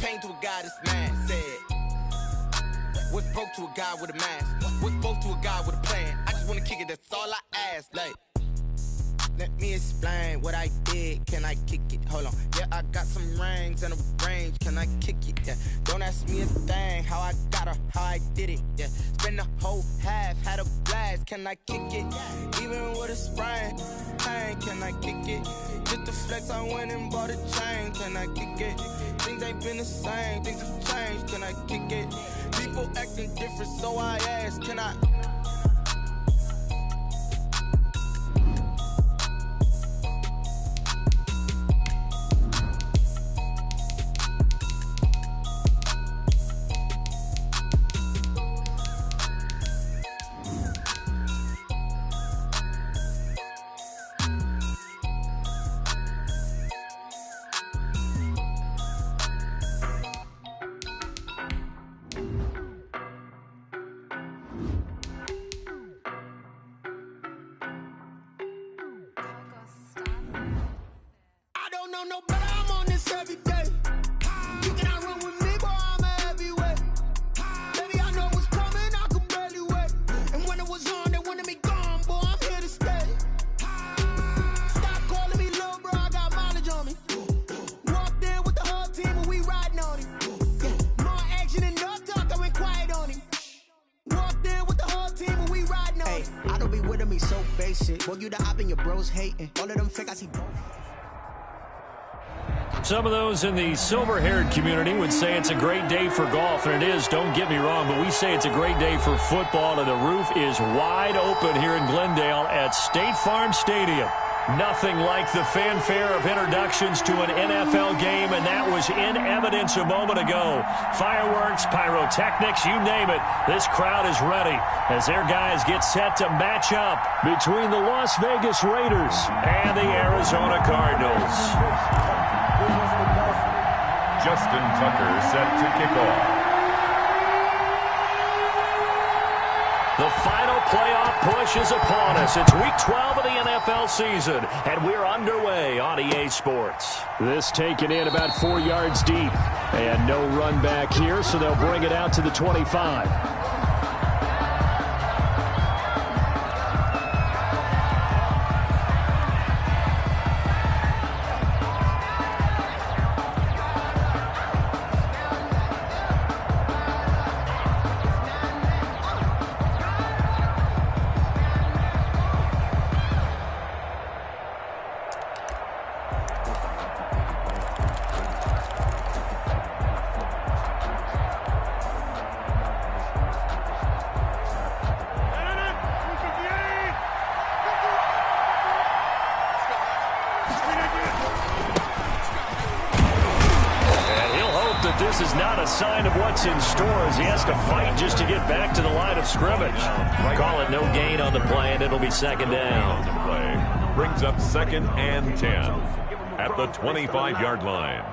pain to a guy that's mad. Said, what's broke to a guy with a mask? What's broke to a guy with a plan? I just wanna kick it, that's all I ask. Like, let me explain what I did. Can I kick it? Hold on. Yeah, I got some rings and a range. Can I kick it? Yeah. Don't ask me a thing. How I got her, how I did it. Yeah. Spend the whole half, had a blast. Can I kick it? Even with a sprain. Pain, can I kick it? Just to flex, I went and bought a chain. Can I kick it? Things ain't been the same. Things have changed. Can I kick it? People acting different, so I ask. Can I? Some of those in the silver-haired community would say it's a great day for golf, and it is, don't get me wrong, but we say it's a great day for football, and the roof is wide open here in Glendale at State Farm Stadium. Nothing like the fanfare of introductions to an NFL game, and that was in evidence a moment ago. Fireworks, pyrotechnics, you name it. This crowd is ready as their guys get set to match up between the Las Vegas Raiders and the Arizona Cardinals. Justin Tucker set to kick off. The final playoff push is upon us. It's Week 12 of the NFL season, and we're underway on EA Sports. This taken in about 4 yards deep, and no run back here, so they'll bring it out to the 25. This is not a sign of what's in store as he has to fight just to get back to the line of scrimmage. Call it no gain on the play, and it'll be second down. The play brings up 2nd and 10 at the 25-yard line.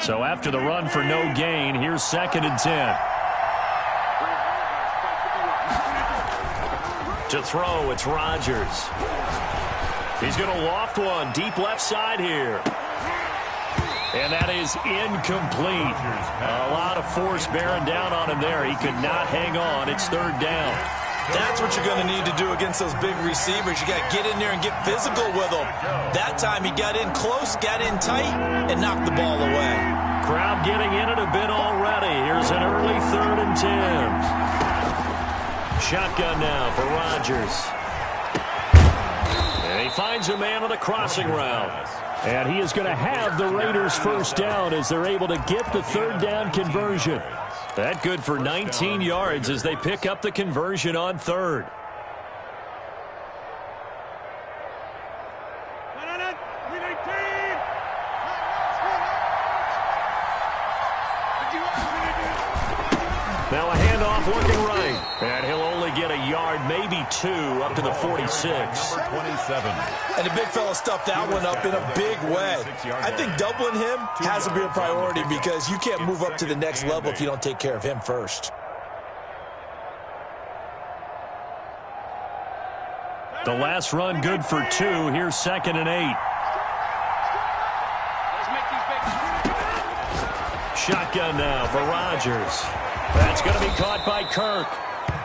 So after the run for no gain, here's 2nd and 10. To throw, it's Rodgers. He's going to loft one deep left side here. And that is incomplete. A lot of force bearing down on him there. He could not hang on. It's 3rd down. That's what you're going to need to do against those big receivers. You got to get in there and get physical with them. That time he got in close, got in tight, and knocked the ball away. Crowd getting in it a bit already. Here's an early 3rd and 10. Shotgun now for Rodgers. And he finds a man on the crossing route. And he is going to have the Raiders first down as they're able to get the 3rd down conversion. That good for 19 yards as they pick up the conversion on 3rd. Now a handoff looking right. And he'll only get a yard, maybe 2, up to the 46. Number 27. And the big fella stuffed that one up in a big way. I think doubling him has to be a priority because you can't move up to the next level if you don't take care of him first. The last run good for 2. Here's 2nd and 8. Shotgun now for Rodgers. That's going to be caught by Kirk.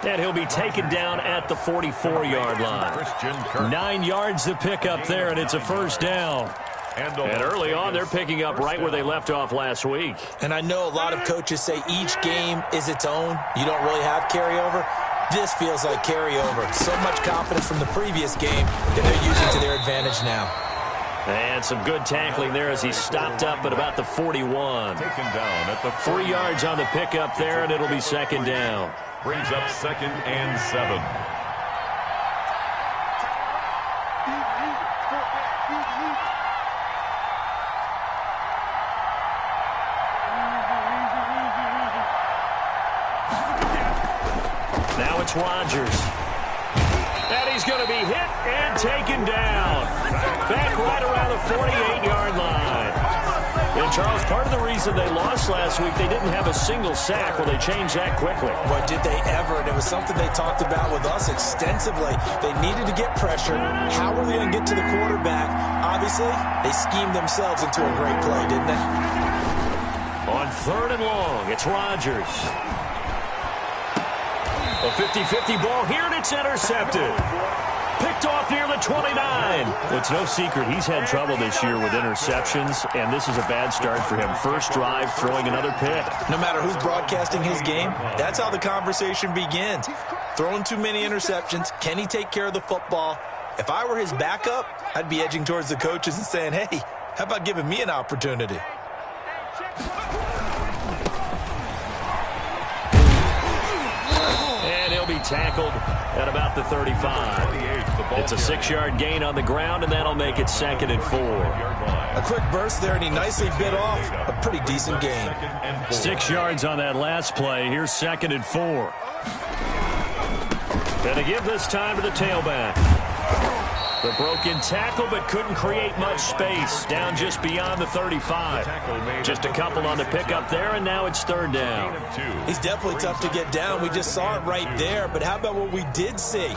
And he'll be taken down at the 44-yard line. 9 yards to pick up there, and it's a first down. And early on, they're picking up right where they left off last week. And I know a lot of coaches say each game is its own. You don't really have carryover. This feels like carryover. So much confidence from the previous game that they're using to their advantage now. And some good tackling there as he stopped up at about the 41. Taken down at the 3 yards on the pickup there, and it'll be 2nd down. Brings up 2nd and 7. Now it's Rodgers. And he's going to be hit and taken down. Back right around the 48-yard line. And, Charles, part of the reason they lost last week, they didn't have a single sack. Well, they changed that quickly. But did they ever? And it was something they talked about with us extensively. They needed to get pressure. How were they going to get to the quarterback? Obviously, they schemed themselves into a great play, didn't they? On 3rd and long, it's Rodgers. A 50-50 ball here, and it's intercepted. Picked off near the 29. Well, it's no secret he's had trouble this year with interceptions, and this is a bad start for him. First drive, throwing another pick. No matter who's broadcasting his game, that's how the conversation begins. Throwing too many interceptions. Can he take care of the football? If I were his backup, I'd be edging towards the coaches and saying, hey, how about giving me an opportunity? Tackled at about the 35. It's a 6-yard gain on the ground, and that'll make it 2nd and 4. A quick burst there, and he nicely bit off a pretty decent gain. 6 yards on that last play. Here's 2nd and 4. And to give this time to the tailback. The broken tackle, but couldn't create much space. Down just beyond the 35. Just a couple on the pickup there, and now it's 3rd down. He's definitely tough to get down. We just saw it right there. But how about what we did see?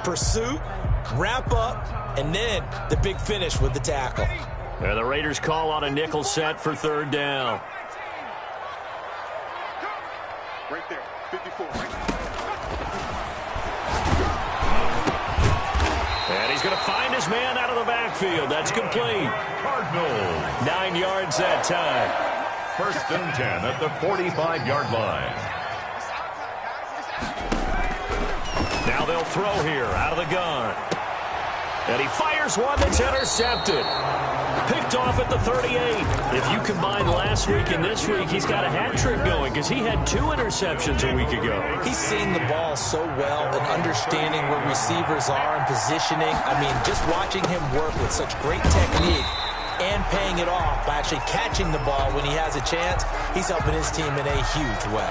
Pursuit, wrap up, and then the big finish with the tackle. And the Raiders call on a nickel set for 3rd down. Right there, 54. And he's going to find his man out of the backfield. That's complete. Cardinals. 9 yards that time. 1st and 10 at the 45-yard line. Now they'll throw here out of the gun. And he fires one that's intercepted. Picked off at the 38. If you combine last week and this week, he's got a hat trick going because he had 2 interceptions a week ago. He's seeing the ball so well and understanding where receivers are and positioning. I mean, just watching him work with such great technique and paying it off by actually catching the ball when he has a chance, he's helping his team in a huge way.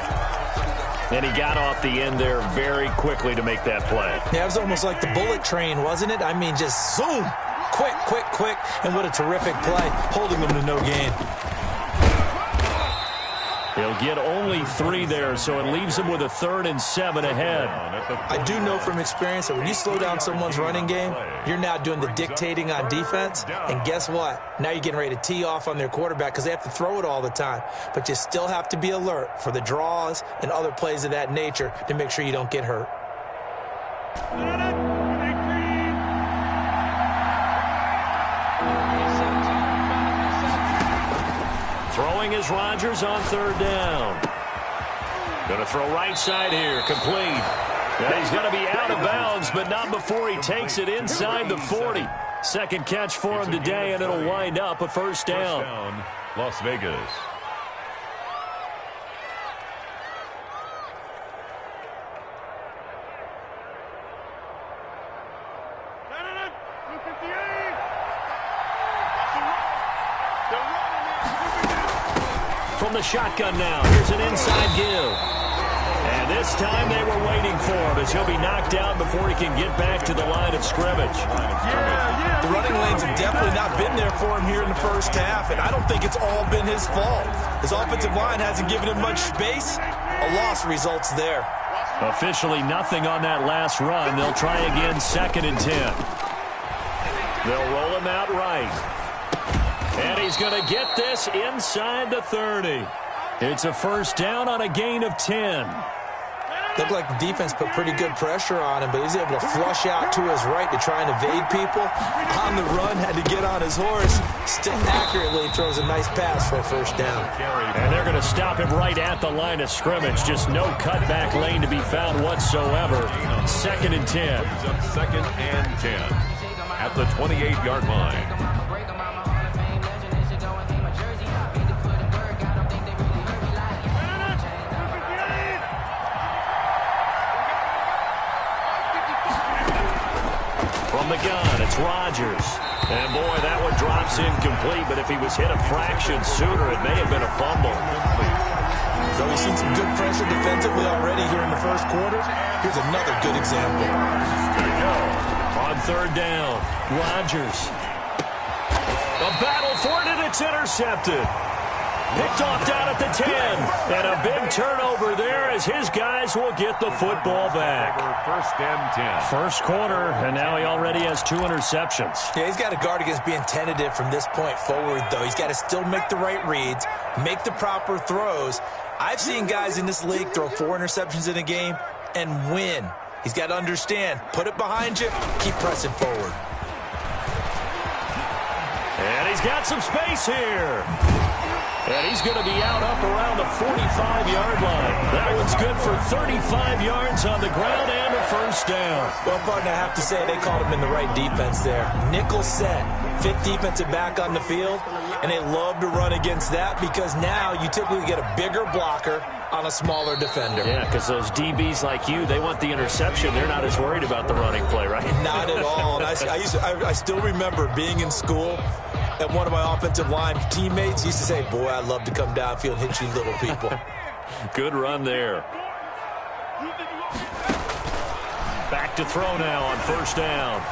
And he got off the end there very quickly to make that play. Yeah, it was almost like the bullet train, wasn't it? I mean, just zoom. Quick, quick, quick. And what a terrific play, holding them to no gain. He'll get only 3 there, so it leaves him with a 3rd and 7 ahead. I do know from experience that when you slow down someone's running game, you're now doing the dictating on defense. And guess what? Now you're getting ready to tee off on their quarterback because they have to throw it all the time. But you still have to be alert for the draws and other plays of that nature to make sure you don't get hurt. Throwing is Rodgers on 3rd down. Going to throw right side here, complete. And he's going to be out of bounds, but not before he takes it inside the 40. Second catch for him today, and it'll wind up a first down. Las Vegas. From the shotgun now, here's an inside give. this time they were waiting for him as he'll be knocked out before he can get back to the line of scrimmage. The running lanes have definitely not been there for him here in the first half, and I don't think it's all been his fault. His offensive line hasn't given him much space. A loss results there. Officially nothing on that last run. They'll try again, 2nd and 10. They'll roll him out right. And he's going to get this inside the 30. It's a first down on a gain of 10. Looked like the defense put pretty good pressure on him, but he was able to flush out to his right to try and evade people. On the run, had to get on his horse. Still accurately throws a nice pass for a first down. And they're going to stop him right at the line of scrimmage. Just no cutback lane to be found whatsoever. 2nd and 10. 2nd and 10 at the 28-yard line. From the gun, it's Rodgers. And boy, that one drops incomplete, but if he was hit a fraction sooner, it may have been a fumble. So we've seen some good pressure defensively already here in the first quarter. Here's another good example. On 3rd down, Rodgers. A battle for it, and it's intercepted. Picked off down at the 10. And a big turnover there as his guys will get the football back. 1st and 10. First quarter, and now he already has 2 interceptions. Yeah, he's got to guard against being tentative from this point forward, though. He's got to still make the right reads, make the proper throws. I've seen guys in this league throw 4 interceptions in a game and win. He's got to understand, put it behind you, keep pressing forward. And he's got some space here. And he's going to be out up around the 45-yard line. That one's good for 35 yards on the ground and a first down. Well, partner, I have to say they called him in the right defense there. Nickel set, 5th defensive back on the field, and they love to run against that because now you typically get a bigger blocker on a smaller defender. Yeah, because those DBs like you, they want the interception. They're not as worried about the running play, right? Not at all. And I still remember being in school, and one of my offensive line teammates used to say, boy, I'd love to come downfield and hit you little people. Good run there. Back to throw now on 1st down.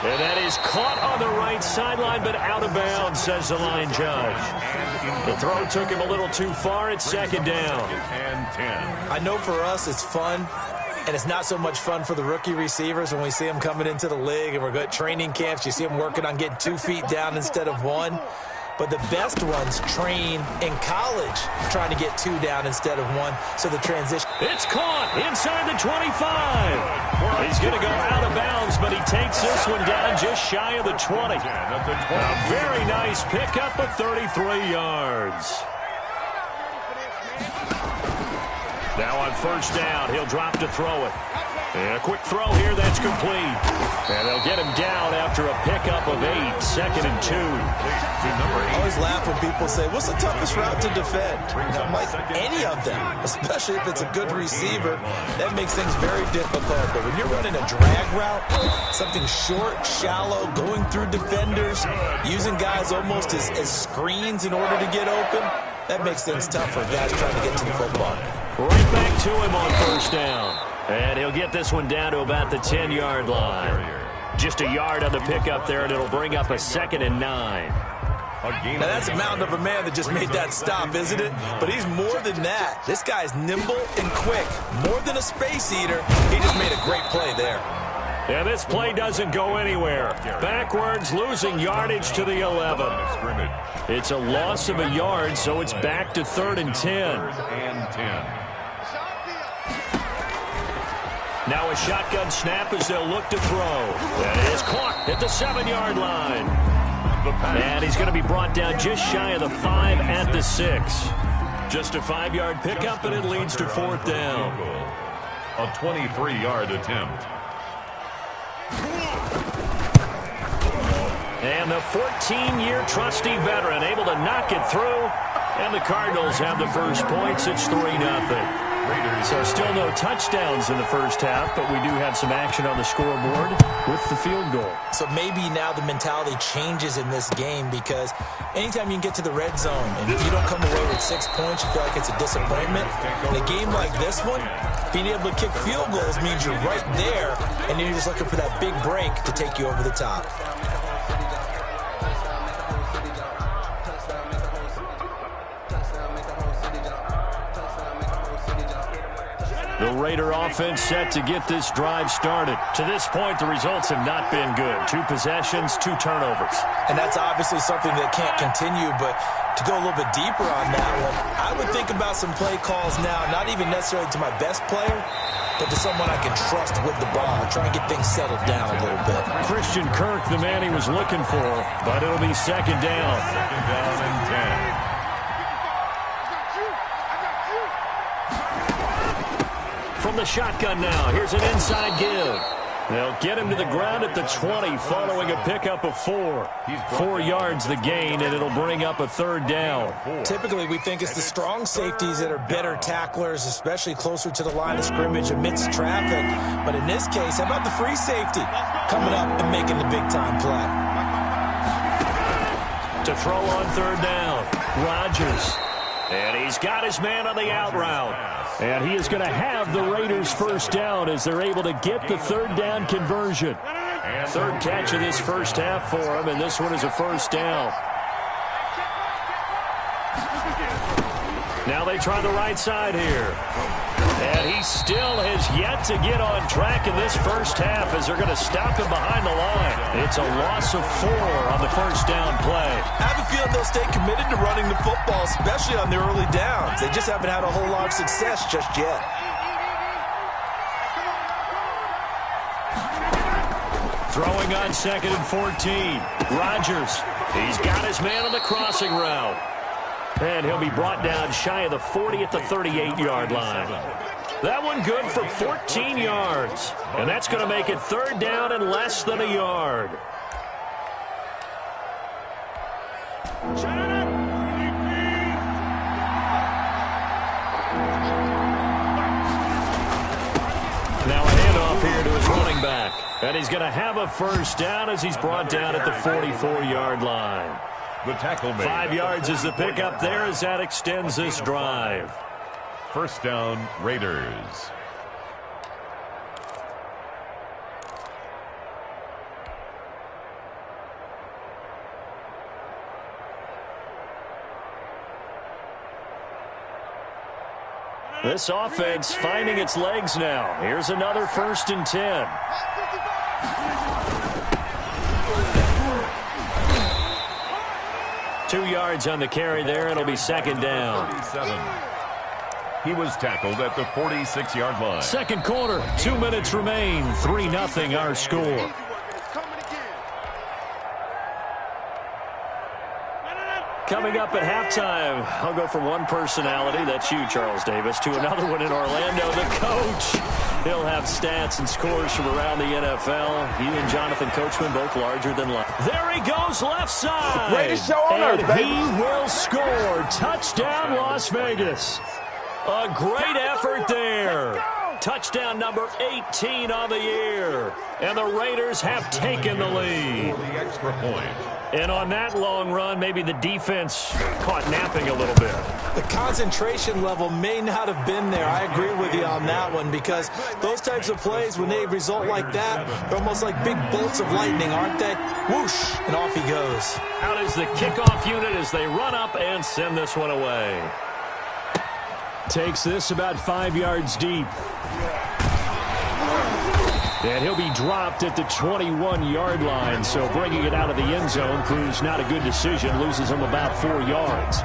And that is caught on the right sideline, but out of bounds, says the line judge. The throw took him a little too far. It's 2nd down. And 10. I know for us it's fun, and it's not so much fun for the rookie receivers when we see them coming into the league and we're at training camps. You see them working on getting 2 feet down instead of 1. But the best ones train in college trying to get 2 down instead of 1. So the transition. It's caught inside the 25. He's going to go out of bounds, but he takes this one down just shy of the 20. A very nice pickup of 33 yards. Now on 1st down, he'll drop to throw it. And a quick throw here, that's complete. And they'll get him down after a pickup of 8, 2nd and 2. I always laugh when people say, what's the toughest route to defend? And I'm like, any of them, especially if it's a good receiver. That makes things very difficult. But when you're running a drag route, something short, shallow, going through defenders, using guys almost as screens in order to get open, that makes things tough for guys trying to get to the football. Right back to him on 1st down. And he'll get this one down to about the 10-yard line. Just a yard on the pickup there, and it'll bring up a 2nd and 9. Now, that's a mountain of a man that just made that stop, isn't it? But he's more than that. This guy's nimble and quick. More than a space eater, he just made a great play there. And this play doesn't go anywhere. Backwards, losing yardage to the 11. It's a loss of a yard, so it's back to 3rd and 10. Now a shotgun snap as they'll look to throw. That is caught at the 7-yard line. And he's going to be brought down just shy of the 5 at the 6. Just a 5-yard pickup, and it leads to 4th down. A 23-yard attempt. And the 14-year trusty veteran able to knock it through. And the Cardinals have the first points. It's 3-0. So still no touchdowns in the first half, but we do have some action on the scoreboard with the field goal. So maybe now the mentality changes in this game, because anytime you can get to the red zone and if you don't come away with 6 points, you feel like it's a disappointment. In a game like this one, being able to kick field goals means you're right there, and then you're just looking for that big break to take you over the top. The Raider offense set to get this drive started. To this point, the results have not been good. 2 possessions, 2 turnovers. And that's obviously something that can't continue, but to go a little bit deeper on that one, I would think about some play calls now, not even necessarily to my best player, but to someone I can trust with the ball, try and get things settled down a little bit. Christian Kirk, the man he was looking for, but it'll be second down. Second down and 10. From the shotgun now, here's an inside give. They'll get him to the ground at the 20 following a pickup of 4. 4 yards the gain, and it'll bring up a third down. Typically, we think it's the strong safeties that are better tacklers, especially closer to the line of scrimmage amidst traffic. But in this case, how about the free safety coming up and making the big-time play? To throw on third down, Rodgers. And he's got his man on the out route. And he is going to have the Raiders first down as they're able to get the third down conversion. Third catch of this first half for him, and this one is a first down. Now they try the right side here. And he still has yet to get on track in this first half as they're going to stop him behind the line. It's a loss of 4 on the first down play. I have a feeling they'll stay committed to running the football, especially on their early downs. They just haven't had a whole lot of success just yet. Throwing on 2nd and 14. Rodgers. He's got his man on the crossing route. And he'll be brought down shy of the 40 at the 38-yard line. That one good for 14 yards. And that's going to make it third down and less than a yard. Now a handoff here to his running back. And he's going to have a first down as he's brought down at the 44-yard line. The tackle made. 5 yards is the pickup there as that extends this drive. First down, Raiders. This offense finding its legs now. Here's another 1st and 10. Two yards on the carry there. It'll be second down. 37. He was tackled at the 46-yard line. Second quarter, 2 minutes remain. 3-0 our score. Coming up at halftime, I'll go from one personality, that's you, Charles Davis, to another one in Orlando, the coach. He'll have stats and scores from around the NFL. He and Jonathan Coachman both larger than life. There he goes, left side. Greatest show on earth, baby. He will score. Touchdown, Las Vegas. A great effort there. Touchdown number 18 on the year. And the Raiders have taken the lead. The extra point. And on that long run, maybe the defense caught napping a little bit. The concentration level may not have been there. I agree with you on that one, because those types of plays, when they result like that, they're almost like big bolts of lightning, aren't they? Whoosh, and off he goes. Out is the kickoff unit as they run up and send this one away. Takes this about 5 yards deep. And he'll be dropped at the 21-yard line, so bringing it out of the end zone proves not a good decision, loses him about 4 yards.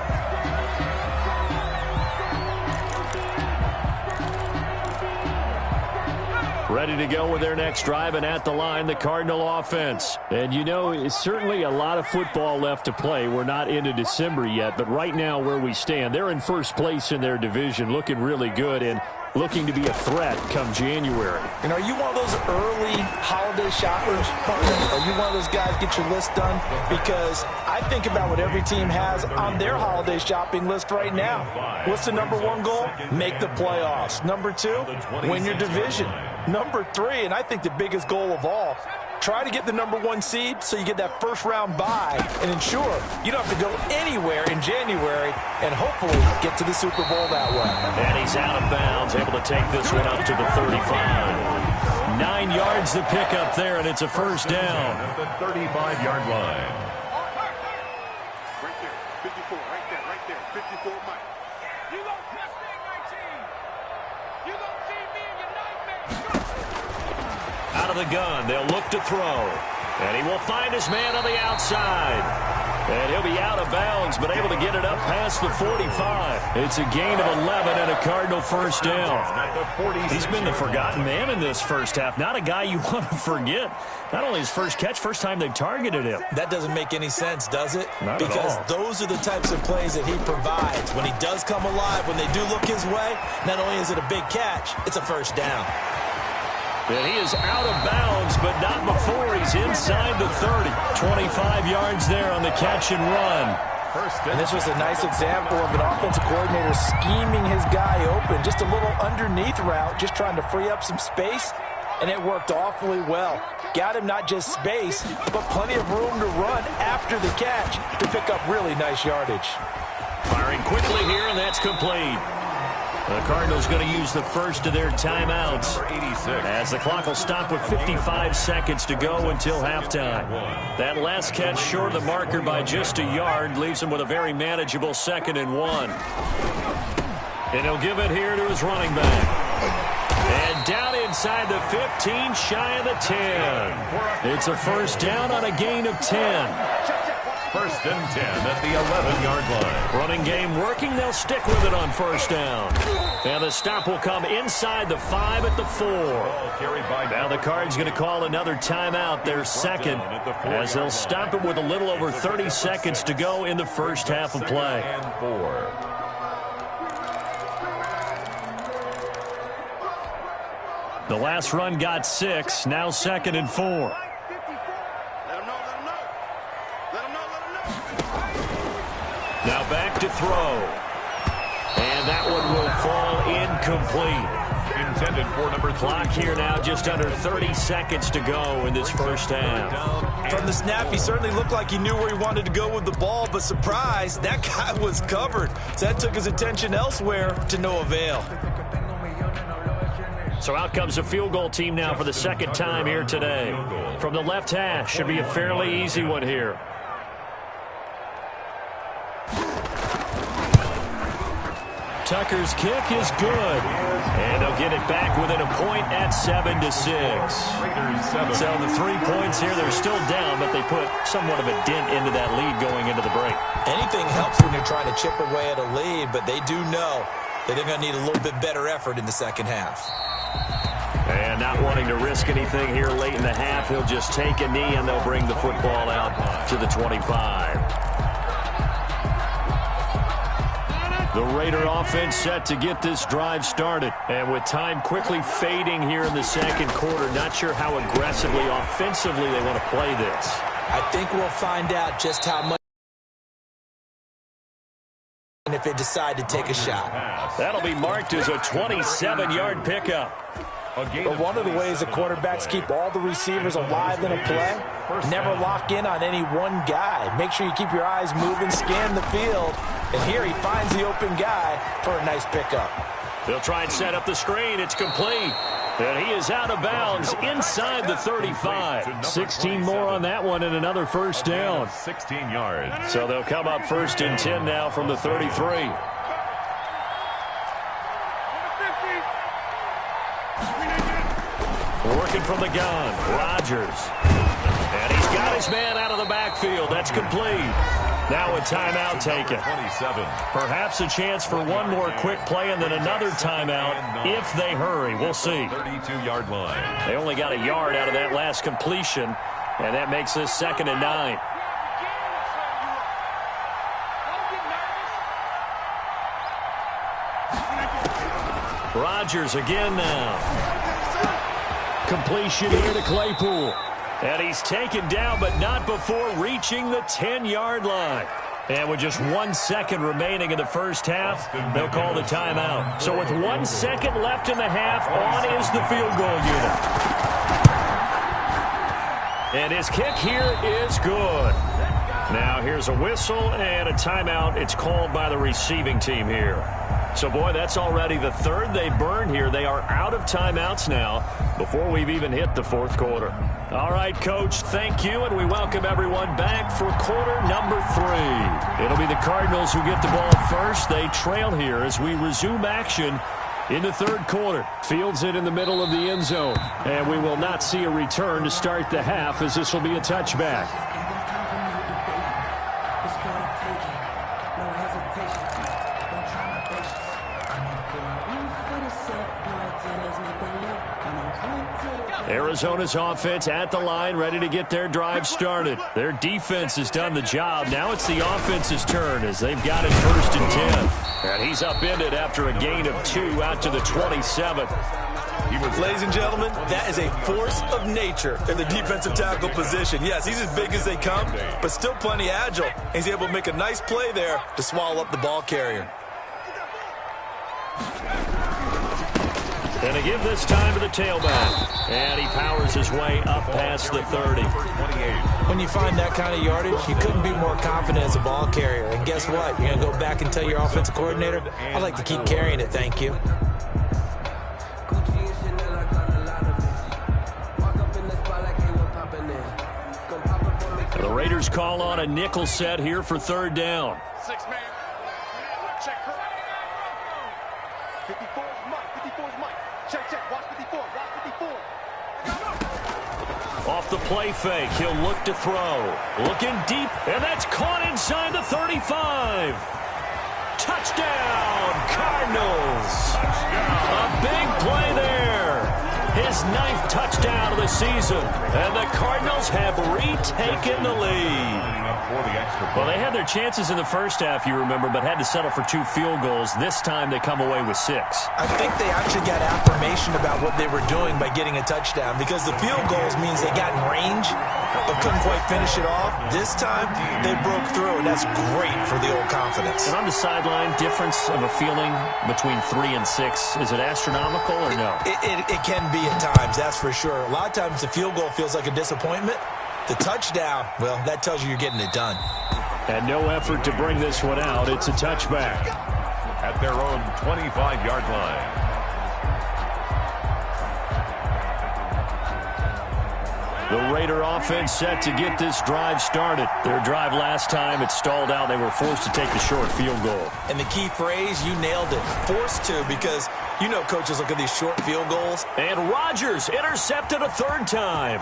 Ready to go with their next drive, and at the line, the Cardinal offense. And you know, it's certainly a lot of football left to play. We're not into December yet, but right now where we stand, they're in first place in their division, looking really good and looking to be a threat come January. And are you one of those early holiday shoppers, partner? Are you one of those guys get your list done? Because I think about what every team has on their holiday shopping list right now. What's the number one goal? Make the playoffs. Number two, win your division. Number three, and I think the biggest goal of all, try to get the number one seed so you get that first round bye and ensure you don't have to go anywhere in January and hopefully get to the Super Bowl that way. And he's out of bounds, able to take this one up to the 35. 9 yards to pick up there, and it's a first down. At the 35-yard line. Right there, 54, right there, 54, Mike. You gon' trust me and my team. You gon' see me in your nightmares. Out of the gun, they'll look to throw. And he will find his man on the outside. And he'll be out of bounds, but able to get it up past the 45. It's a gain of 11 and a Cardinal first down. He's been the forgotten man in this first half. Not a guy you want to forget. Not only his first catch, first time they've targeted him. That doesn't make any sense, does it? Not at because all. those are the types of plays that he provides. When he does come alive, when they do look his way, not only is it a big catch, it's a first down. And he is out of bounds, but not before he's inside the 30. 25 yards there on the catch and run. And this was a nice example of an offensive coordinator scheming his guy open. Just a little underneath route, just trying to free up some space, and it worked awfully well. Got him not just space, but plenty of room to run after the catch to pick up really nice yardage. Firing quickly here, and that's complete. The Cardinals going to use the first of their timeouts as the clock will stop with 55 seconds to go until halftime. That last catch short of the marker by just a yard leaves him with a very manageable 2nd and 1. And he'll give it here to his running back. And down inside the 15, shy of the 10. It's a first down on a gain of 10. First and 10 at the 11-yard line. Running game working. They'll stick with it on first down. And the stop will come inside the 5 at the 4. Now the Cards going to call another timeout, their second, as they'll stop it with a little over 30 seconds to go in the first half of play. The last run got 6, now 2nd and 4. Now back to throw. And that one will fall incomplete. Intended for number 3. Clock here now just under 30 seconds to go in this first half. From the snap, he certainly looked like he knew where he wanted to go with the ball, but surprise, that guy was covered. So that took his attention elsewhere to no avail. So out comes the field goal team now for the second time here today. From the left hash, should be a fairly easy one here. Tucker's kick is good. And they'll get it back within a point at 7-6. So the 3 points here, they're still down, but they put somewhat of a dent into that lead going into the break. Anything helps when you're trying to chip away at a lead, but they do know that they're going to need a little bit better effort in the second half. And not wanting to risk anything here late in the half, he'll just take a knee and they'll bring the football out to the 25. The Raider offense set to get this drive started. And with time quickly fading here in the second quarter, not sure how aggressively, offensively they want to play this. I think we'll find out just how much and if they decide to take a shot. That'll be marked as a 27-yard pickup. But one of the ways the quarterbacks keep all the receivers alive in a play, never lock in on any one guy. Make sure you keep your eyes moving, scan the field, and here he finds the open guy for a nice pickup. They'll try and set up the screen. It's complete. And he is out of bounds inside the 35. 16 more on that one and another first down. 16 yards. So they'll come up 1st and 10 now from the 33. Working from the gun, Rodgers. And he's got his man out of the backfield. That's complete. Now a timeout taken. 27. Perhaps a chance for one more quick play and then another timeout if they hurry. We'll see. 32-yard line. They only got a yard out of that last completion, and that makes this 2nd and 9. Rodgers again now. Completion here to Claypool. And he's taken down, but not before reaching the 10-yard line. And with just 1 second remaining in the first half, they'll call the timeout. So with 1 second left in the half, on is the field goal unit. And his kick here is good. Now here's a whistle and a timeout. It's called by the receiving team here. So, boy, that's already the third they burned here. They are out of timeouts now before we've even hit the fourth quarter. All right, Coach, thank you, and we welcome everyone back for quarter number 3. It'll be the Cardinals who get the ball first. They trail here as we resume action in the third quarter. Fields it in the middle of the end zone, and we will not see a return to start the half as this will be a touchback. Arizona's offense at the line, ready to get their drive started. Their defense has done the job. Now it's the offense's turn as they've got it 1st and 10. And he's upended after a gain of 2 out to the 27. Ladies and gentlemen, that is a force of nature in the defensive tackle position. Yes, he's as big as they come, but still plenty agile. He's able to make a nice play there to swallow up the ball carrier. And to give this time to the tailback. And he powers his way up past the 30. When you find that kind of yardage, you couldn't be more confident as a ball carrier. And guess what? You're going to go back and tell your offensive coordinator, I'd like to keep carrying it, thank you. The Raiders call on a nickel set here for 3rd down. 6-man. Check. 54 is Mike. 54 is Mike. Check. Watch 54. Watch 54. Off the play fake, he'll look to throw. Looking deep, and that's caught inside the 35. Touchdown, Cardinals. A big play there. His 9th touchdown of the season. And the Cardinals have retaken the lead. Well, they had their chances in the first half, you remember, but had to settle for 2 field goals. This time they come away with 6. I think they actually got affirmation about what they were doing by getting a touchdown, because the field goals means they got in range but couldn't quite finish it off. This time they broke through, and that's great for the old confidence. And on the sideline, difference of a feeling between 3 and 6, is it astronomical or no? It can be at times, that's for sure. A lot of times the field goal feels like a disappointment. The touchdown, well, that tells you you're getting it done. And no effort to bring this one out. It's a touchback. At their own 25-yard line. The Raider offense set to get this drive started. Their drive last time, it stalled out. They were forced to take the short field goal. And the key phrase, you nailed it. Forced to, because you know coaches look at these short field goals. And Rodgers intercepted a 3rd time.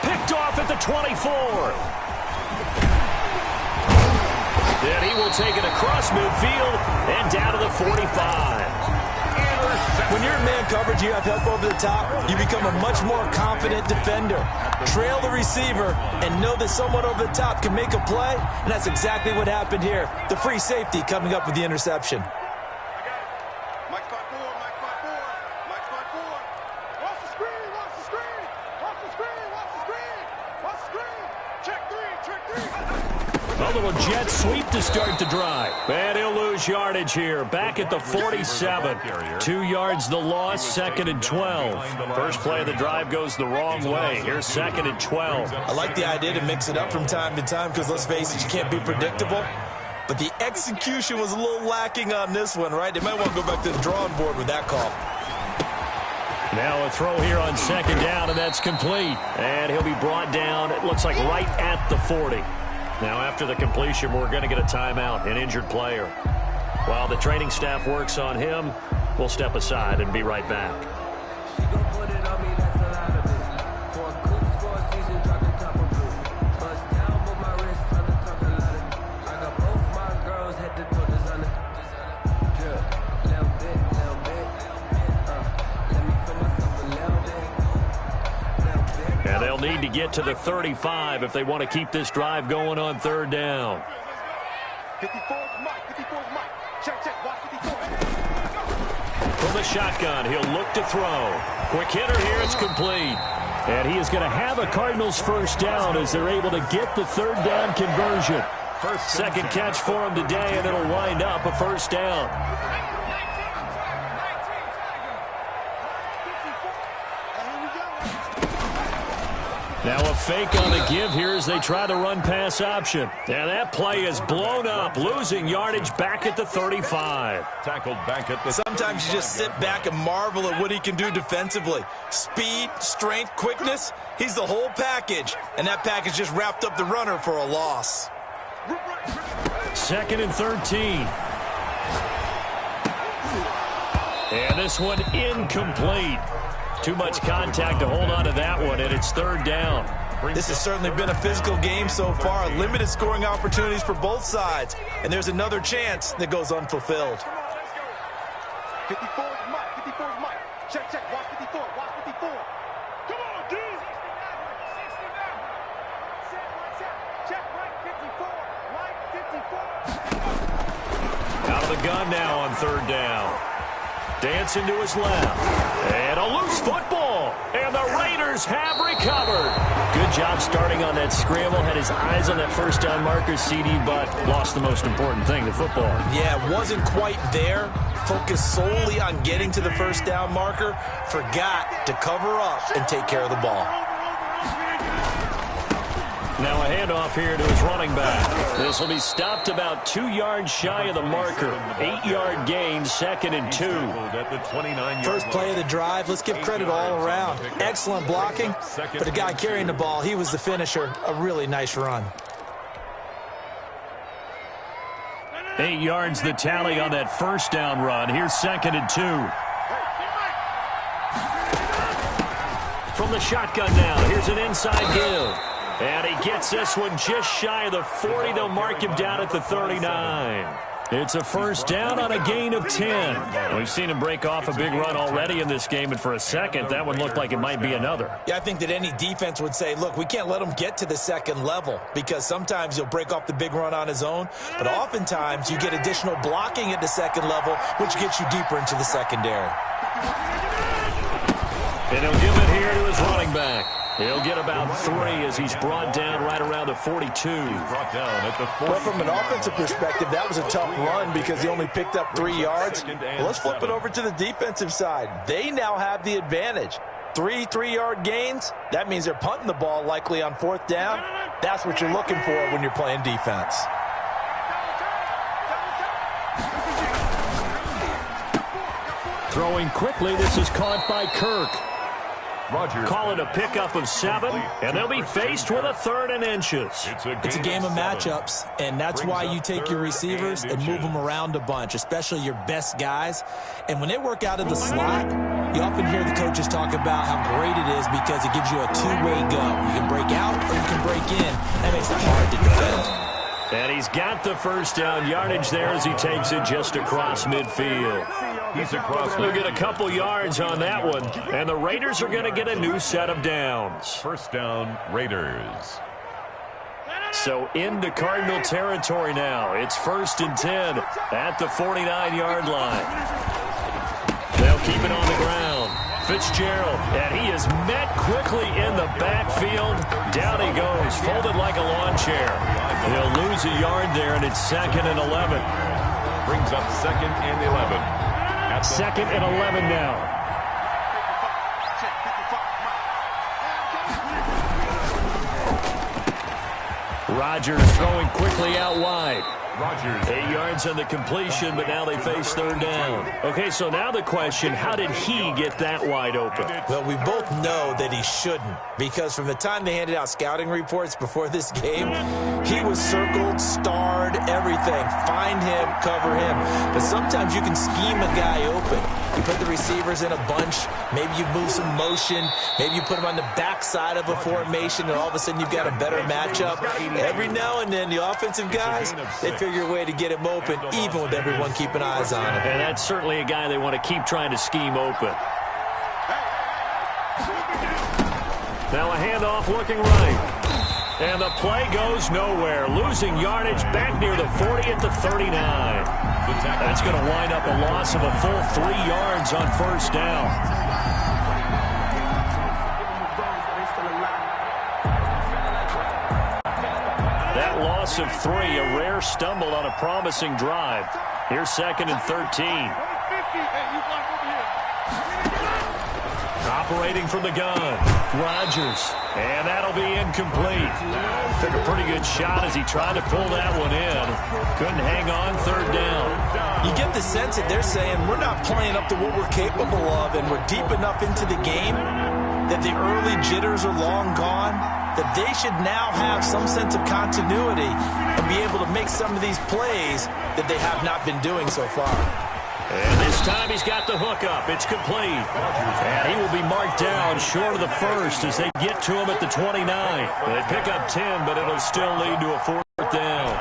Picked off at the 24. Then he will take it across midfield and down to the 45. When you're in man coverage, you have help over the top, you become a much more confident defender. Trail the receiver and know that someone over the top can make a play, and that's exactly what happened here. The free safety coming up with the interception. Mike spot 4. Watch the screen. Check 3. A little jet sweep to start the drive. And he'll lose yardage here. Back at the 47. 2 yards the loss, 2nd and 12. First play of the drive goes the wrong way. Here's 2nd and 12. I like the idea to mix it up from time to time because, let's face it, you can't be predictable. But the execution was a little lacking on this one, right? They might want to go back to the drawing board with that call. Now a throw here on 2nd down, and that's complete. And he'll be brought down, it looks like right at the 40. Now after the completion, we're going to get a timeout, an injured player. While the training staff works on him, we'll step aside and be right back. need to get to the 35 if they want to keep this drive going on third down. 54 is Mike. 54 is Mike. Check. Watch 54. From the shotgun, he'll look to throw. Quick hitter here, it's complete. And he is going to have a Cardinals first down as they're able to get the third down conversion. Second catch for him today, and it'll wind up a first down. Now a fake on the give here as they try the run-pass option. And that play is blown up, losing yardage back at the 35. Tackled back at the... Sometimes you just sit back and marvel at what he can do defensively. Speed, strength, quickness, he's the whole package. And that package just wrapped up the runner for a loss. Second and 13. And this one incomplete. Too much contact to hold on to that one, and it's third down. This has certainly been a physical game so far. Limited scoring opportunities for both sides. And there's another chance that goes unfulfilled. 54 is Mike. 54 is Mike. Check. Watch 54. Watch 54. Come on, dude. 69. Check right 54. Right 54. Out of the gun now on third down. Dancing to his left. And a loose football. And the Raiders have recovered. Good job starting on that scramble. Had his eyes on that first down marker, CD, but lost the most important thing, the football. Yeah, wasn't quite there. Focused solely on getting to the first down marker. Forgot to cover up and take care of the ball. Now a handoff here to his running back. This will be stopped about 2 yards shy of the marker. 8-yard gain, second and 2. First play of the drive, let's give credit all around. Excellent blocking, but the guy carrying the ball, he was the finisher. A really nice run. 8 yards the tally on that first down run. Here's second and 2. From the shotgun now, here's an inside give. And he gets this one just shy of the 40. They'll mark him down at the 39. It's a first down on a gain of 10. We've seen him break off a big run already in this game, and for a second, that one looked like it might be another. Yeah, I think that any defense would say, look, we can't let him get to the second level because sometimes he'll break off the big run on his own, but oftentimes you get additional blocking at the second level, which gets you deeper into the secondary. And he'll give it here to his running back. He'll get about 3 as he's brought down right around the 42. Well, from an offensive perspective, that was a tough run because he only picked up 3 yards. Well, let's flip it over to the defensive side. They now have the advantage. 3 3-yard gains, that means they're punting the ball likely on fourth down. That's what you're looking for when you're playing defense. Throwing quickly, this is caught by Kirk. Call it a pickup of 7, and they'll be faced with a 3rd and inches. It's a game of matchups, and that's why you take your receivers and move them around a bunch, especially your best guys. And when they work out of the slot, you often hear the coaches talk about how great it is because it gives you a two-way go. You can break out or you can break in. That makes it hard to defend. And he's got the first down yardage there as he takes it just across midfield. He's across. He'll get a couple yards on that one, and the Raiders are going to get a new set of downs. First down, Raiders. So into Cardinal territory now. It's 1st and 10 at the 49-yard line. They'll keep it on the ground. Fitzgerald, and he is met quickly in the backfield. Down he goes, folded like a lawn chair. He'll lose a yard there, and it's 2nd and 11. Brings up 2nd and 11. At 2nd and 11 now. Rodgers throwing quickly out wide. Rodgers. 8 yards on the completion, but now they face 3rd down. Okay, so now the question, how did he get that wide open? Well, we both know that he shouldn't, because from the time they handed out scouting reports before this game, he was circled, starred, everything. Find him, cover him. But sometimes you can scheme a guy open. You put the receivers in a bunch. Maybe you move some motion. Maybe you put them on the backside of a formation, and all of a sudden you've got a better matchup. Every now and then, the offensive guys, they figure a way to get him open, even with everyone keeping eyes on him. And that's certainly a guy they want to keep trying to scheme open. Now a handoff looking right. And the play goes nowhere. Losing yardage back near the 40 at the 39. That's going to wind up a loss of a full 3 yards on first down. That loss of 3, a rare stumble on a promising drive. Here's 2nd and 13. Operating from the gun, Rodgers. And that'll be incomplete. Took a pretty good shot as he tried to pull that one in. Couldn't hang on, 3rd down. You get the sense that they're saying we're not playing up to what we're capable of, and we're deep enough into the game that the early jitters are long gone, that they should now have some sense of continuity and be able to make some of these plays that they have not been doing so far. And this time he's got the hook up. It's complete. And he will be marked down short of the first as they get to him at the 29. They pick up 10, but it'll still lead to a 4th down.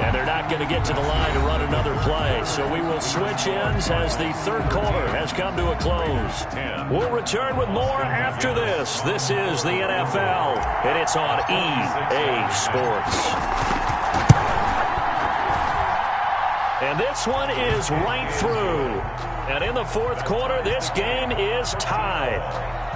And they're not going to get to the line to run another play. So we will switch ends as the 3rd quarter has come to a close. We'll return with more after this. This is the NFL, and it's on EA Sports. And this one is right through. And in the 4th quarter, this game is tied.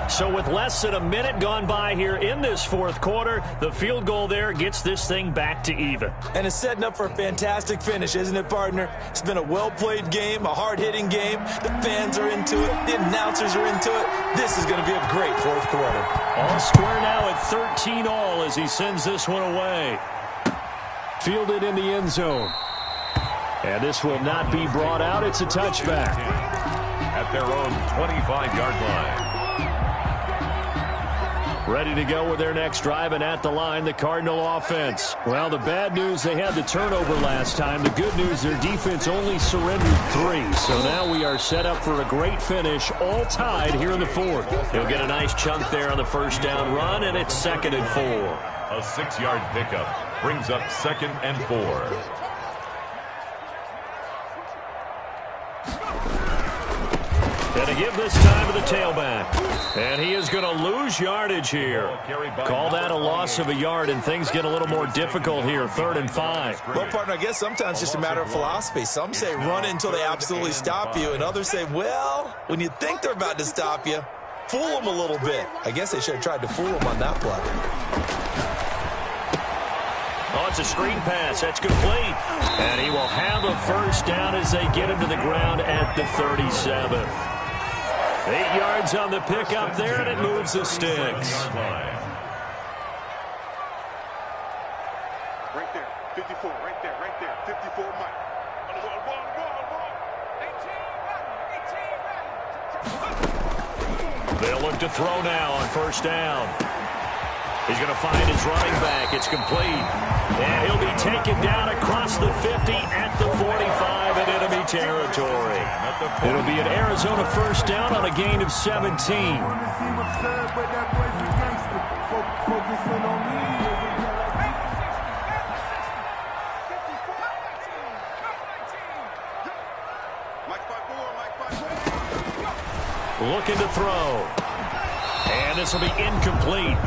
So with less than a minute gone by here in this 4th quarter, the field goal there gets this thing back to even. And it's setting up for a fantastic finish, isn't it, partner? It's been a well-played game, a hard-hitting game. The fans are into it. The announcers are into it. This is going to be a great 4th quarter. All square now at 13 all as he sends this one away. Fielded in the end zone. And this will not be brought out. It's a touchback. At their own 25-yard line. Ready to go with their next drive, and at the line, the Cardinal offense. Well, the bad news, they had the turnover last time. The good news, their defense only surrendered 3. So now we are set up for a great finish, all tied here in the 4th. He'll get a nice chunk there on the first down run, and it's 2nd and 4. A 6-yard pickup brings up 2nd and 4. And to give this time to the tailback. And he is going to lose yardage here. Call that a loss of a yard, and things get a little more difficult here. 3rd and 5. Well, partner, I guess sometimes it's just a matter of philosophy. Some say run it until they absolutely stop you, and others say, well, when you think they're about to stop you, fool them a little bit. I guess they should have tried to fool them on that play. Oh, it's a screen pass. That's complete. And he will have a first down as they get him to the ground at the 37. 8 yards on the pickup there, and it moves the sticks. Right there, 54, right there, 54, Mike. They'll look to throw now on first down. He's going to find his running back. It's complete. And he'll be taken down across the 50 at the 45 in enemy territory. It'll be an Arizona first down on a gain of 17. Looking to throw. And this will be incomplete.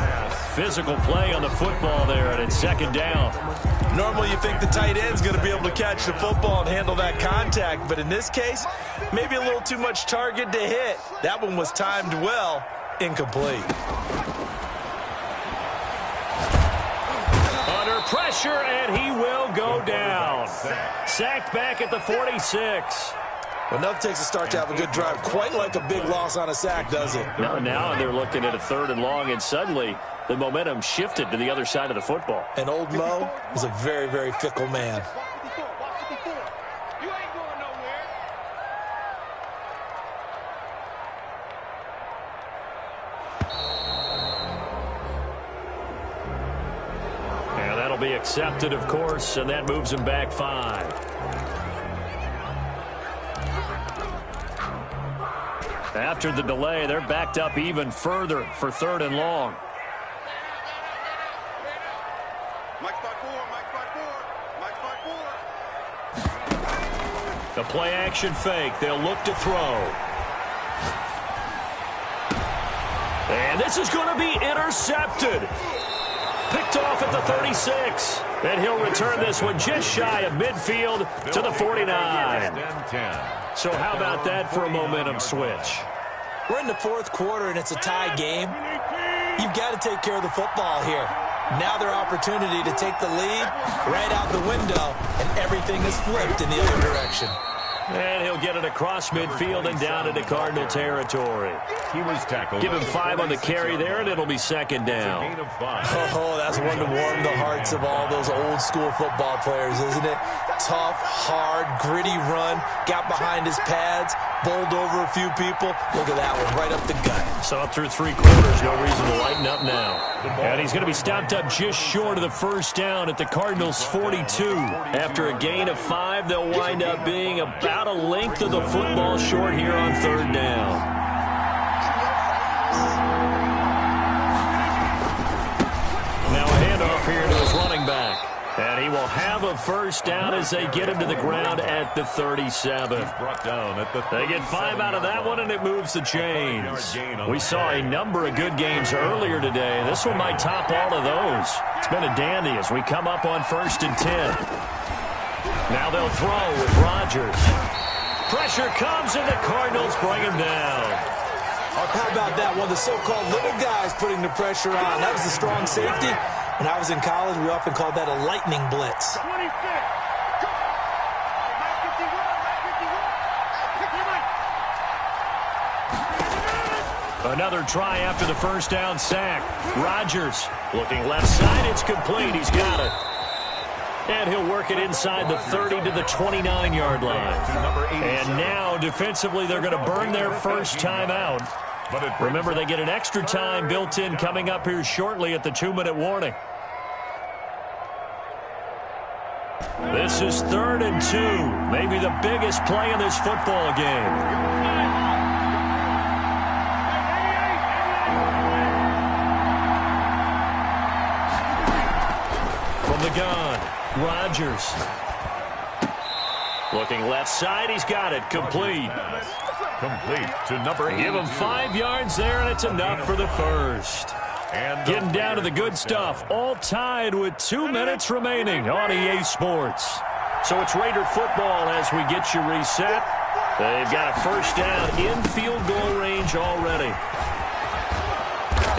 Physical play on the football there, and it's 2nd down. Normally you think the tight end's going to be able to catch the football and handle that contact, but in this case, maybe a little too much target to hit. That one was timed well, incomplete. Under pressure, and he will go down. Sacked back at the 46. Well, nothing takes a start to have a good drive, quite like a big loss on a sack, does it? Now they're looking at a 3rd and long, and suddenly the momentum shifted to the other side of the football. And old Mo is a very, very fickle man. You ain't going nowhere. And that'll be accepted, of course, and that moves him back 5. After the delay, they're backed up even further for 3rd and long. Mike 5-4, Mike 5-4, Mike 5-4. The play action fake. They'll look to throw. And this is going to be intercepted. Picked off at the 36. And he'll return this one just shy of midfield to the 49. So how about that for a momentum switch? We're in the fourth quarter, and it's a tie game. You've got to take care of the football here. Now their opportunity to take the lead right out the window, and everything is flipped in the other direction. And he'll get it across midfield and down into Cardinal territory. He was tackled. Give him 5 on the carry there, and it'll be second down. Oh, that's one to warm the hearts of all those old-school football players, isn't it? Tough, hard, gritty run, got behind his pads, bowled over a few people. Look at that one, right up the gut. So up through 3 quarters, no reason to lighten up now. And he's going to be stopped up just short of the first down at the Cardinals' 42. After a gain of 5, they'll wind up being about a length of the football short here on third down. Now a handoff here to his running back. And he will have a first down as they get him to the ground at the 37. They get 5 out of that one, and it moves the chains. We saw a number of good games earlier today. This one might top all of those. It's been a dandy as we come up on 1st and 10. Now they'll throw with Rodgers. Pressure comes, and the Cardinals bring him down. How about that? One of the so-called little guys putting the pressure on. That was the strong safety. When I was in college, we often called that a lightning blitz. 25. Another try after the first down sack. Rodgers looking left side. It's complete. He's got it. And he'll work it inside the 30 to the 29-yard line. And now, defensively, they're going to burn their first time out. Remember, they get an extra time built in coming up here shortly at the 2-minute warning. This is 3rd and 2. Maybe the biggest play in this football game. From the gun, Rodgers. Looking left side, he's got it. Complete. Complete to number 8. Give him 5 yards there, and it's enough for the first. And getting down to the good stuff. All tied with 2 minutes remaining on EA Sports. So it's Raider football as we get you reset. They've got a first down in field goal range already.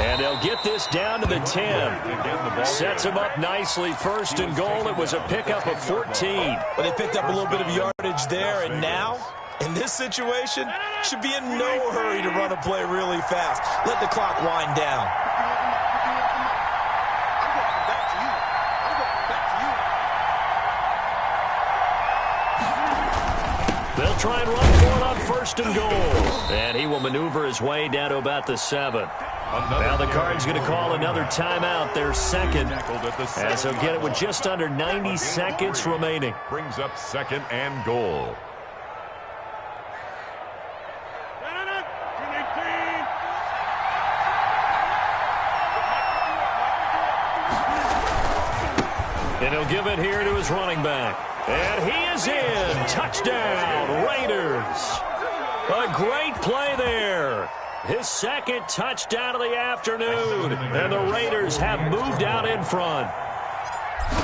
And they'll get this down to the 10. Sets them up nicely. 1st and goal. It was a pickup of 14. Well, they picked up a little bit of yardage there, and now, in this situation, should be in no hurry to run a play really fast. Let the clock wind down. They'll try and run for it on 1st and goal. And he will maneuver his way down to about the 7. Now the Cards going to call another timeout, their second, as they'll get it with just under 90 seconds remaining. Brings up 2nd and goal. And he'll give it here to his running back. And he is in. Touchdown, Raiders. A great play there. His 2nd touchdown of the afternoon. And the Raiders have moved out in front.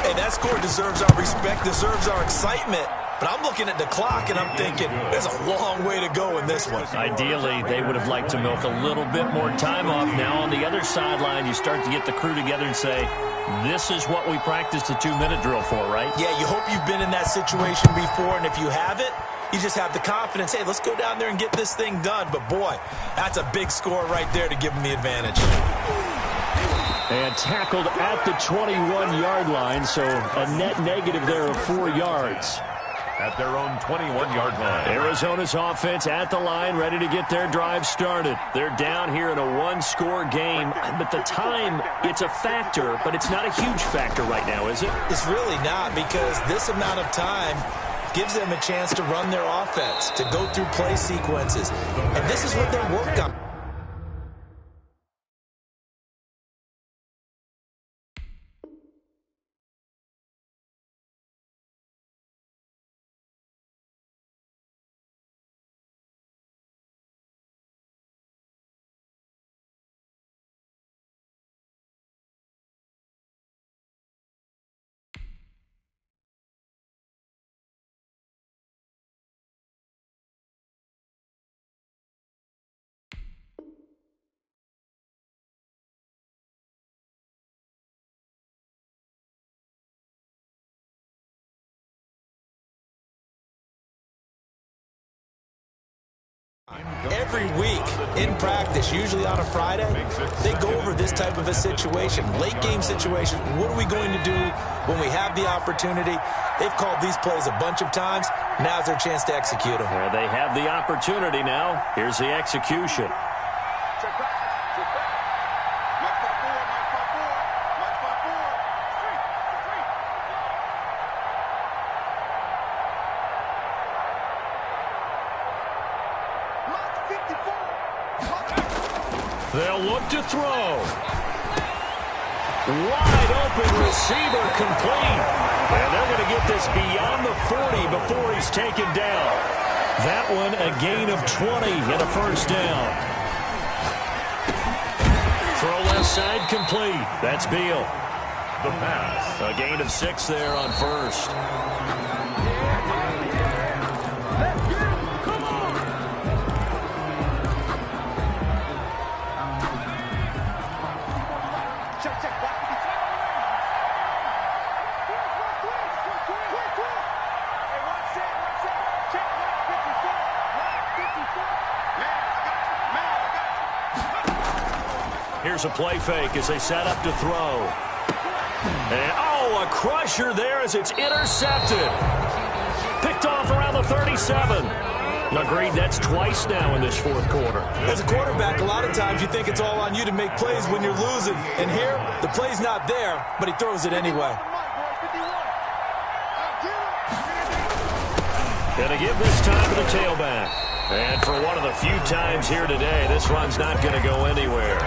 Hey, that score deserves our respect, deserves our excitement. But I'm looking at the clock, and I'm thinking, there's a long way to go in this one. Ideally, they would have liked to milk a little bit more time off. Now, on the other sideline, you start to get the crew together and say, this is what we practiced the 2-minute drill for, right? Yeah, you hope you've been in that situation before, and if you haven't, you just have the confidence, hey, let's go down there and get this thing done. But, boy, that's a big score right there to give them the advantage. And tackled at the 21-yard line, so a net negative there of 4 yards. At their own 21-yard line. Arizona's offense at the line, ready to get their drive started. They're down here in a 1-score game, but the time, it's a factor, but it's not a huge factor right now, is it? It's really not, because this amount of time gives them a chance to run their offense, to go through play sequences. And this is what they work on. Every week in practice, usually on a Friday, they go over this type of a situation, late game situation. What are we going to do when we have the opportunity? They've called these plays a bunch of times. Now's their chance to execute them. Well, they have the opportunity now. Here's the execution. They'll look to throw. Wide open receiver complete. And they're going to get this beyond the 40 before he's taken down. That one a gain of 20 and a first down. Throw left side complete. That's Beal. The pass. A gain of 6 there on first. Here's a play fake as they set up to throw. And, oh, a crusher there as it's intercepted. Picked off around the 37. Agreed, that's twice now in this fourth quarter. As a quarterback, a lot of times you think it's all on you to make plays when you're losing. And here, the play's not there, but he throws it anyway. Gonna give this time to the tailback. And for one of the few times here today, this run's not going to go anywhere.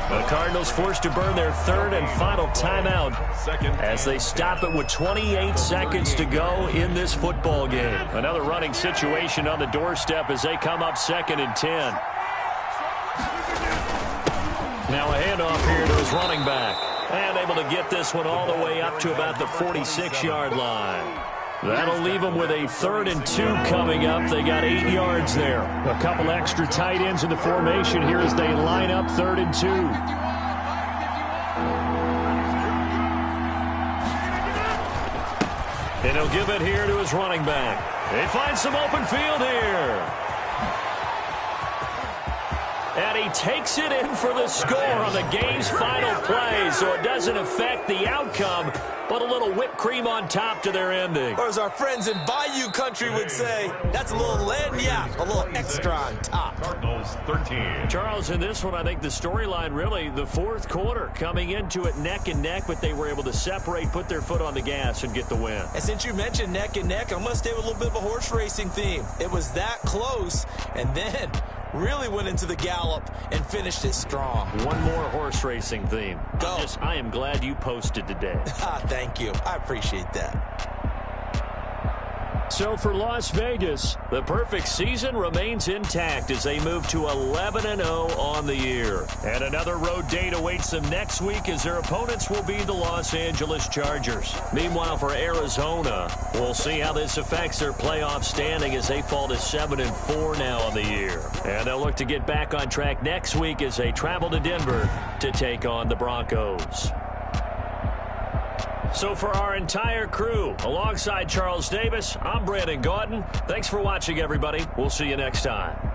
The Cardinals forced to burn their third and final timeout as they stop it with 28 seconds to go in this football game. Another running situation on the doorstep as they come up 2nd and 10. Now a handoff here to his running back. And able to get this one all the way up to about the 46-yard line. That'll leave them with a 3rd and 2 coming up. They got 8 yards there. A couple extra tight ends in the formation here as they line up 3rd and 2. And he'll give it here to his running back. They find some open field here. And he takes it in for the score on the game's final play, so it doesn't affect the outcome, but a little whipped cream on top to their ending. Or as our friends in Bayou Country would say, that's a little lagniappe, a little extra on top. Cardinals 13. Charles, in this one, I think the storyline really, the fourth quarter, coming into it neck and neck, but they were able to separate, put their foot on the gas, and get the win. And since you mentioned neck and neck, I'm going to stay with a little bit of a horse racing theme. It was that close, and then really went into the gallop and finished it strong. One more horse racing theme. Go. I am glad you posted today. Thank you. I appreciate that. So for Las Vegas, the perfect season remains intact as they move to 11-0 on the year. And another road date awaits them next week as their opponents will be the Los Angeles Chargers. Meanwhile, for Arizona, we'll see how this affects their playoff standing as they fall to 7-4 now on the year. And they'll look to get back on track next week as they travel to Denver to take on the Broncos. So for our entire crew, alongside Charles Davis, I'm Brandon Gaudin. Thanks for watching, everybody. We'll see you next time.